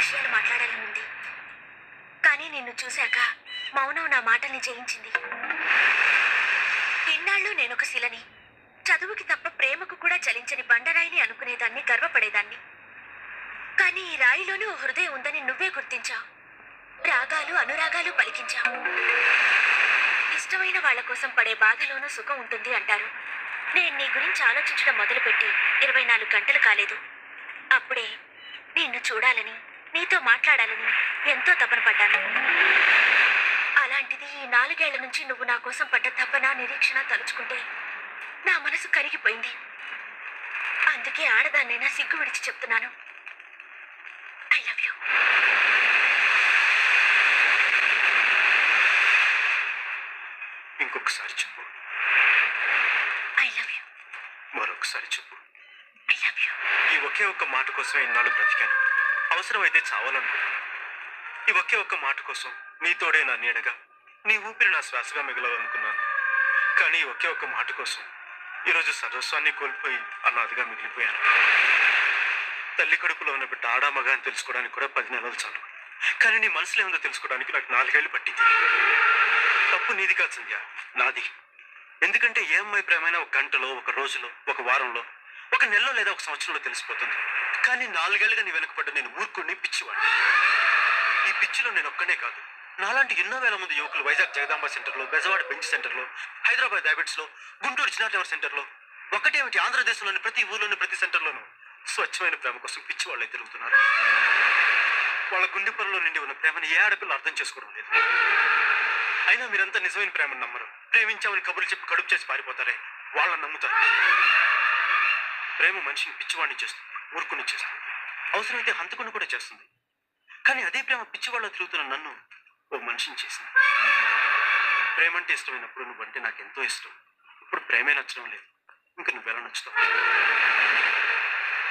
విషయాలు మాట్లాడాలని ఉంది. కానీ నిన్ను చూశాక మౌనం నా మాటల్ని జయించింది. ఇన్నాళ్ళు నేనొక శిలని, చదువుకి తప్ప ప్రేమకు కూడా చలించని బండరాయిని అనుకునేదాన్ని, గర్వపడేదాన్ని. కానీ ఈ రాయిలోనూ ఓ హృదయం ఉందని నువ్వే గుర్తించావు. రాగాలు అనురాగాలు పలికించావు. ఇష్టమైన వాళ్ల కోసం పడే బాధలోనూ సుఖం ఉంటుంది అంటారు. నేను నీ గురించి ఆలోచించడం మొదలుపెట్టి 24 గంటలు కాలేదు. అప్పుడే నిన్ను చూడాలని, నీతో మాట్లాడాలని ఎంతో తపన పడ్డాను. అలాంటిది ఈ 4 ఏళ్ల నుంచి నువ్వు నా కోసం పడ్డ తపన, నిరీక్షణ తలుచుకుంటే నా మనసు కరిగిపోయింది. అందుకే ఆడదాన్నైనా సిగ్గు విడిచి చెప్తున్నాను, ఐ లవ్ యూ. ఇంకొకసారి చెప్పు. I love you. మరొకసారి చెప్పు. I love you. ఈ ఒకే ఒక్క మాట కోసం ఇన్నాళ్ళు బ్రతికాను. అవసరమైతే చావాలనుకున్నాను. ఈ ఒకే ఒక్క మాట కోసం నీ తోడే నా నీడగా, నీ ఊపిరి నా శ్వాసగా మిగలాలనుకున్నాను. కానీ ఈ ఒకే ఒక్క మాట కోసం ఈరోజు సర్వస్వాన్ని కోల్పోయి అనాథగా మిగిలిపోయాను. తల్లి కడుపులో ఉన్న బిడ్డ ఆడామగా అని తెలుసుకోవడానికి కూడా 10 నెలలు చాలు. కానీ నీ మనసులో ఉందో తెలుసుకోవడానికి నాకు 4 ఏళ్ళు పట్టింది. తప్పు నీది కాదు సంధ్య, నాది. ఎందుకంటే ఏ అమ్మాయి ప్రేమైనా ఒక గంటలో, ఒక రోజులో, ఒక వారంలో, ఒక నెలలో లేదా ఒక సంవత్సరంలో తెలిసిపోతుంది. కానీ 4 ఏళ్ళుగా నీ వెనుకపడ్డ నేను మూర్ఖుడిని, పిచ్చివాడిని. ఈ పిచ్చిలో నేను ఒక్కనే కాదు, నాలాంటి ఎన్నో వేల మంది యువకులు వైజాగ్ జగదాంబ సెంటర్లో, బెజవాడ బెంచ్ సెంటర్లో, హైదరాబాద్ హ్యాబిట్స్లో, గుంటూరు చిన్నాటవర్ సెంటర్లో, ఒకటేమిటి ఆంధ్రదేశంలోని ప్రతి ఊర్లోని ప్రతి సెంటర్లోనూ స్వచ్ఛమైన ప్రేమ కోసం పిచ్చి వాళ్ళే తిరుగుతున్నారు. వాళ్ళ గుండె పొరలో నిండి ఉన్న ప్రేమని ఏ ఆడపిల్ల అర్థం చేసుకోవడం లేదు. అయినా మీరంతా నిజమైన ప్రేమను నమ్మరు. ప్రేమించామని కబుర్లు చెప్పి కడుపు చేసి పారిపోతారే, వాళ్ళని నమ్ముతారు. ప్రేమ మనిషిని పిచ్చివాడిని చేస్తుంది, మూర్ఖుని చేస్తుంది, అవసరమైతే హంతకుని కూడా చేస్తుంది. కానీ అదే ప్రేమ పిచ్చివాళ్ళలో తిరుగుతున్న నన్ను ఓ మనిషిని చేసింది. ప్రేమ అంటే ఇష్టమైనప్పుడు నువ్వంటే నాకు ఎంతో ఇష్టం. ఇప్పుడు ప్రేమే నచ్చడం లేదు, ఇంక నువ్వెలా నచ్చుతావు?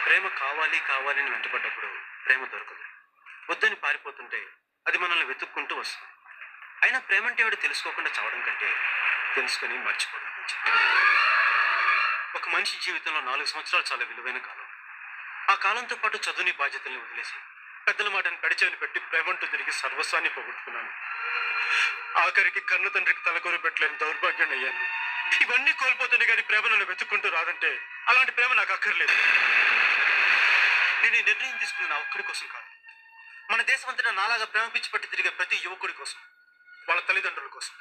ప్రేమ కావాలి కావాలి అని వెంటపడ్డప్పుడు ప్రేమ దొరకదు. వద్దని పారిపోతుంటే అది మనల్ని వెతుక్కుంటూ వస్తుంది. అయినా ప్రేమ అంటే ఏమిటో తెలుసుకోకుండా చావడం కంటే తెలుసుకొని మర్చిపోవడం మంచిది. ఒక మనిషి జీవితంలో 4 సంవత్సరాలు చాలా విలువైన కాలం. ఆ కాలంతో పాటు చదువుని, బాధ్యతల్ని వదిలేసి పెద్దల మాటను పెడిచేవిని పెట్టి ప్రేమంటూ తిరిగి సర్వస్వాన్ని పోగొట్టుకున్నాను. ఆఖరికి కన్ను తండ్రికి తలకొరు పెట్టలేని దౌర్భాగ్యాన్ని అయ్యాను. ఇవన్నీ కోల్పోతుంది కానీ ప్రేమ నన్ను వెతుక్కుంటూ రాదంటే అలాంటి ప్రేమ నాకు అక్కర్లేదు. నేను ఈ నిర్ణయం తీసుకున్న నా ఒక్కడి కోసం కాదు, మన దేశం అంతటా నాలాగా ప్రేమ పిచ్చి పట్టి తిరిగే ప్రతి యువకుడి కోసం, వాళ్ళ తల్లిదండ్రుల కోసం.